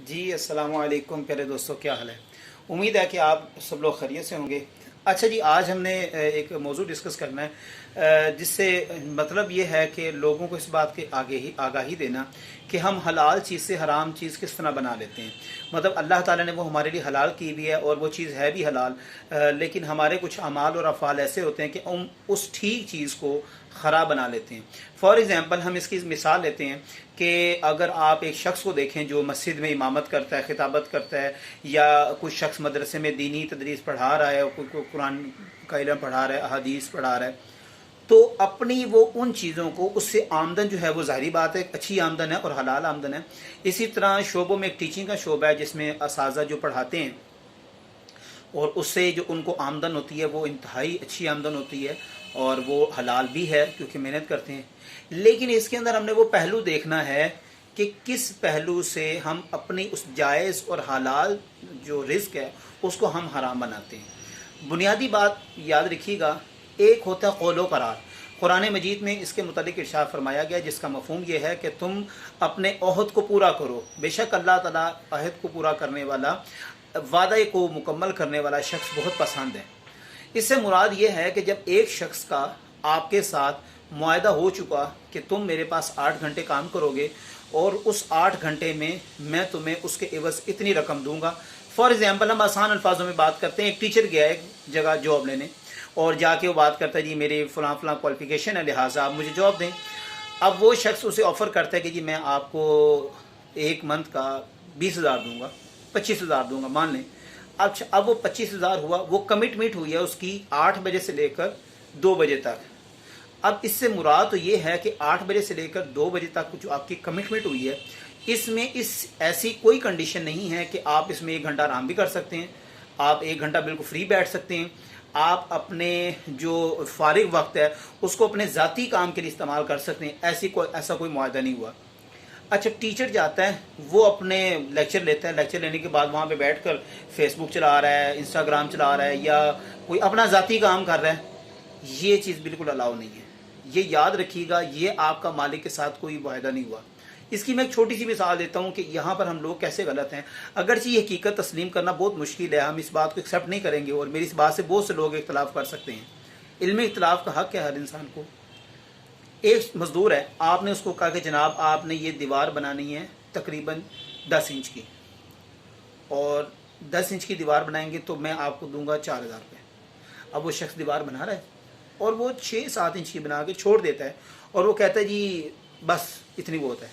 जी अस्सलाम वालेकुम प्यारे दोस्तों, क्या हाल है। उम्मीद है कि आप सब लोग खैरियत से होंगे। अच्छा जी, आज हमने एक मौजू डिस्कस करना है जिससे मतलब ये है कि लोगों को इस बात के आगे ही आगाही देना कि हम हलाल चीज़ से हराम चीज़ किस तरह बना लेते हैं। मतलब अल्लाह ताला ने वो हमारे लिए हलाल की भी है और वो चीज़ है भी हलाल, लेकिन हमारे कुछ अमाल और अफ़ाल ऐसे होते हैं कि हम उस ठीक चीज़ को ख़राब बना लेते हैं। फॉर एग्ज़ाम्पल हम इसकी मिसाल लेते हैं कि अगर आप एक शख्स को देखें जो मस्जिद में इमामत करता है, खिताबत करता है, या कुछ शख्स मदरसे में दीनी तदरीस पढ़ा रहा है, कोई कुरान का इल्म पढ़ा रहा है, हदीस पढ़ा रहा है, तो अपनी वो उन चीज़ों को उससे आमदन जो है वो ज़ाहिरी बात है अच्छी आमदन है और हलाल आमदन है। इसी तरह शोबों में एक टीचिंग का शोबा है जिसमें असाज़ा जो पढ़ाते हैं और उससे जो उनको आमदन होती है वो इंतहाई अच्छी आमदन होती है और वो हलाल भी है क्योंकि मेहनत करते हैं। लेकिन इसके अंदर हमने वो पहलू देखना है कि किस पहलू से हम अपनी उस जायज़ और हलाल जो रिस्क है उसको हम हराम बनाते हैं। बुनियादी बात याद रखिएगा, एक होता है कौलो करार। कुरान मजीद में इसके मुतालिक इरशाद फरमाया गया जिसका मफहूम ये है कि तुम अपने ओहद को पूरा करो। बेशक अल्लाह ताला अहद को पूरा करने वाला, वादा को मुकम्मल करने वाला शख्स बहुत पसंद है। इससे मुराद ये है कि जब एक शख्स का आपके साथ मुआहदा हो चुका कि तुम मेरे पास 8 घंटे काम करोगे और उस 8 घंटे में मैं तुम्हें उसके एवज़ इतनी रकम दूंगा। फॉर एग्ज़ाम्पल हम आसान अल्फाजों में बात करते हैं, एक टीचर गया है एक जगह जॉब लेने और जाके वो बात करता है जी मेरी फ़लाँ फ़लाँ क्वालिफ़िकेशन है, लिहाजा आप मुझे जॉब दें। अब वो शख्स उसे ऑफ़र करता है कि जी मैं आपको एक मंथ का 20,000 दूंगा, 25,000 दूंगा, मान लें। अब वो 25,000 हुआ, वो कमिटमेंट हुई है उसकी 8 बजे से लेकर 2 बजे तक। अब इससे मुराद तो ये है कि 8 बजे से लेकर 2 बजे तक जो आपकी कमिटमेंट हुई है, इसमें ऐसी कोई कंडीशन नहीं है कि आप इसमें 1 घंटा आराम भी कर सकते हैं, आप 1 घंटा बिल्कुल फ्री बैठ सकते हैं, आप अपने जो फारिग वक्त है उसको अपने ज़ाती काम के लिए इस्तेमाल कर सकते हैं। ऐसा कोई मुआहदा नहीं हुआ। अच्छा, टीचर जाता है, वो अपने लेक्चर लेता है, लेक्चर लेने के बाद वहाँ पे बैठकर फेसबुक चला रहा है, इंस्टाग्राम चला रहा है या कोई अपना ज़ाती काम कर रहा है, ये चीज़ बिल्कुल अलाउ नहीं है। ये याद रखिएगा, ये आपका मालिक के साथ कोई वायदा नहीं हुआ। इसकी मैं एक छोटी सी मिसाल देता हूँ कि यहाँ पर हम लोग कैसे गलत हैं। अगरचे ये हकीकत तस्लीम करना बहुत मुश्किल है, हम इस बात को एक्सेप्ट नहीं करेंगे और मेरी इस बात से बहुत से लोग इख्तलाफ कर सकते हैं। इल्मी इख्तलाफ का हक़ है हर इंसान को। एक मज़दूर है, आपने उसको कहा कि जनाब आपने ये दीवार बनानी है तकरीबन 10 इंच की, और 10 इंच की दीवार बनाएंगे तो मैं आपको दूंगा 4,000 रुपये। अब वो शख्स दीवार बना रहा है और वो 6-7 इंच की बना के छोड़ देता है और वो कहता है जी बस इतनी बहुत है।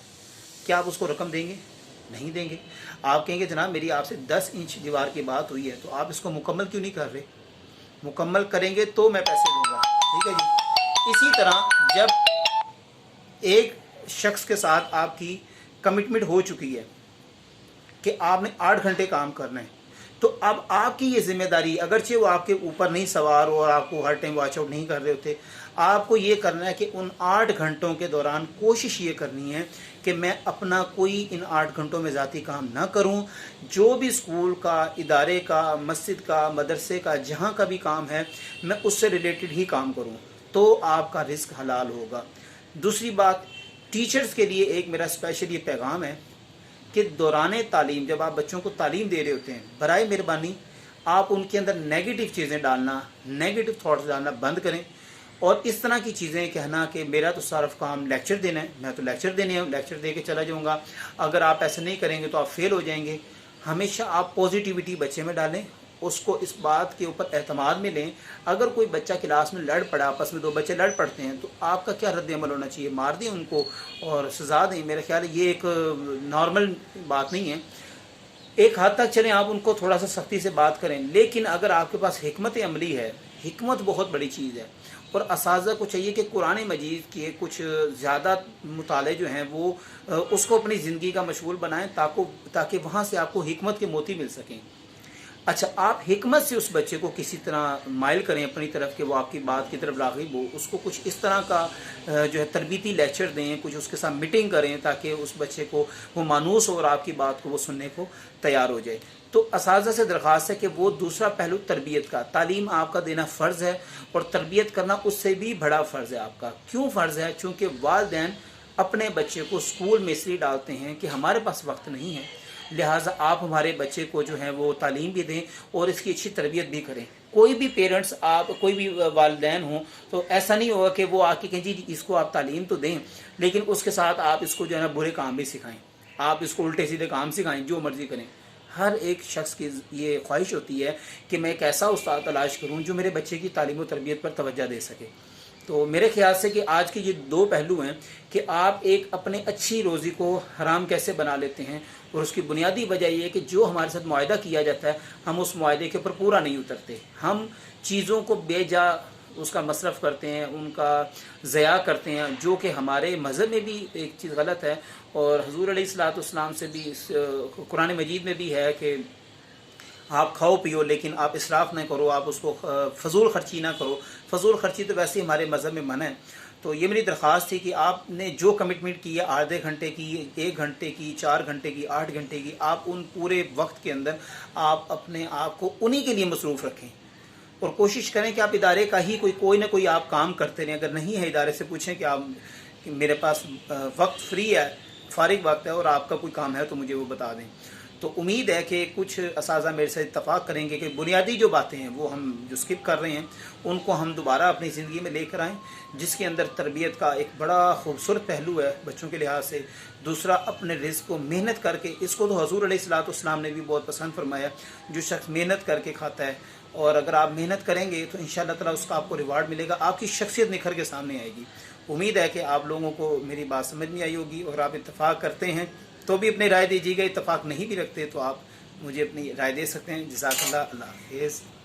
क्या आप उसको रकम देंगे? नहीं देंगे। आप कहेंगे जनाब मेरी आपसे 10 इंच दीवार की बात हुई है तो आप इसको मुकम्मल क्यों नहीं कर रहे? मुकम्मल करेंगे तो मैं पैसे दूंगा। ठीक है जी। इसी तरह जब एक शख्स के साथ आपकी कमिटमेंट हो चुकी है कि आपने 8 घंटे काम करना है, तो अब आपकी ये जिम्मेदारी, अगरचे वो आपके ऊपर नहीं सवार और आपको हर टाइम वॉच आउट नहीं कर रहे होते, आपको ये करना है कि उन 8 घंटों के दौरान कोशिश ये करनी है कि मैं अपना कोई इन 8 घंटों में ज़ाती काम ना करूं। जो भी स्कूल का, इदारे का, मस्जिद का, मदरसे का, जहां का भी काम है मैं उससे रिलेटेड ही काम करूं, तो आपका रिस्क हलाल होगा। दूसरी बात, टीचर्स के लिए एक मेरा स्पेशल ये पैगाम है कि दौरान तालीम जब आप बच्चों को तालीम दे रहे होते हैं, बराए मेहरबानी आप उनके अंदर नेगेटिव चीज़ें डालना, नेगेटिव थॉट्स डालना बंद करें और इस तरह की चीज़ें कहना कि मेरा तो सारा काम लेक्चर देना है, मैं तो लेक्चर दे के चला जाऊँगा, अगर आप ऐसा नहीं करेंगे तो आप फेल हो जाएंगे। हमेशा आप पॉजिटिविटी बच्चे में डालें, उसको इस बात के ऊपर एतमाद में लें। अगर कोई बच्चा क्लास में लड़ पड़ा, आपस में 2 बच्चे लड़ पड़ते हैं, तो आपका क्या रद्द अमल होना चाहिए? मार दें उनको और सज़ा दें? मेरा ख्याल है ये एक नॉर्मल बात नहीं है। एक हद तक चलें, आप उनको थोड़ा सा सख्ती से बात करें, लेकिन अगर आपके पास हिकमत अमली है, हिकमत बहुत बड़ी चीज़ है और असाज़ा को चाहिए कि कुरान मजीद के कुछ ज़्यादा मुताले जो हैं वो उसको अपनी ज़िंदगी का मशगूल बनाएं ताकि वहाँ से आपको हिकमत के मोती मिल सकें। अच्छा, आप हिकमत से उस बच्चे को किसी तरह माइल करें अपनी तरफ कि वो आपकी बात की तरफ राग़िब हो, उसको कुछ इस तरह का जो है तरबीती लेक्चर दें, कुछ उसके साथ मीटिंग करें ताकि उस बच्चे को वो मानूस हो और आपकी बात को वो सुनने को तैयार हो जाए। तो असातिज़ा से दरख्वास्त है कि वो दूसरा पहलू तरबियत का, तालीम आपका देना फ़र्ज़ है और तरबियत करना उससे भी बड़ा फ़र्ज़ है आपका। क्यों फ़र्ज़ है? चूँकि वालिदैन अपने बच्चे को स्कूल में इसलिए डालते हैं कि हमारे पास वक्त नहीं है, लिहाजा आप हमारे बच्चे को जो है वो तालीम भी दें और इसकी अच्छी तरबियत भी करें। कोई भी पेरेंट्स, आप कोई भी वालिदैन हों, तो ऐसा नहीं होगा कि वो आके कहें जी इसको आप तालीम तो दें, लेकिन उसके साथ आप इसको जो है ना बुरे काम भी सिखाएं, आप इसको उल्टे सीधे काम सिखाएं, जो मर्जी करें। हर एक शख्स की ये ख्वाहिश होती है कि मैं एक ऐसा उस्ताद तलाश करूं जो मेरे बच्चे की तालीम और तरबियत पर तवज्जो दे सके। तो मेरे ख्याल से कि आज के ये दो पहलू हैं कि आप एक अपने अच्छी रोज़ी को हराम कैसे बना लेते हैं, और उसकी बुनियादी वजह यह है कि जो हमारे साथ मुआहदा किया जाता है हम उस मुआहदे के ऊपर पूरा नहीं उतरते। हम चीज़ों को बेजा उसका मसरफ़ करते हैं, उनका ज़या करते हैं, जो कि हमारे मज़हब में भी एक चीज़ गलत है। और हुज़ूर अलैहिस्सलाम से भी कुरान मजीद में भी है कि आप खाओ पियो लेकिन आप इसराफ़ न करो, आप उसको फजूल खर्ची ना करो। फजूल खर्ची तो वैसे ही हमारे मज़हब में मना है। तो ये मेरी दरख्वास्त थी कि आपने जो कमिटमेंट की है, आधे घंटे की, 1 घंटे की, 4 घंटे की, 8 घंटे की, आप उन पूरे वक्त के अंदर आप अपने आप को उन्हीं के लिए मसरूफ़ रखें और कोशिश करें कि आप इदारे का ही कोई ना कोई आप काम करते रहें। अगर नहीं है, इदारे से पूछें कि मेरे पास वक्त फ्री है, फ़ारिग वक्त है और आपका कोई काम है तो मुझे वो बता दें। तो उम्मीद है कि कुछ असातिज़ा मेरे से इत्तफ़ाक़ करेंगे कि बुनियादी जो बातें हैं वो हम जो स्किप कर रहे हैं उनको हम दोबारा अपनी ज़िंदगी में लेकर आएँ, जिसके अंदर तरबियत का एक बड़ा खूबसूरत पहलू है बच्चों के लिहाज से। दूसरा, अपने रिज़्क़ को मेहनत करके, इसको तो हुज़ूर अलैहिस्सलाम ने भी बहुत पसंद फरमाया, जो शख्स मेहनत करके खाता है, और अगर आप मेहनत करेंगे तो इंशाअल्लाह ताला उसका आपको रिवार्ड मिलेगा, आपकी शख्सियत निखर के सामने आएगी। उम्मीद है कि आप लोगों को मेरी बात समझ में आई होगी और आप इत्तफ़ाक़ करते हैं तो भी अपनी राय दीजिएगा, इत्तफ़ाक़ नहीं भी रखते तो आप मुझे अपनी राय दे सकते हैं। जज़ाकल्लाह, अल्लाह हाफ़िज़।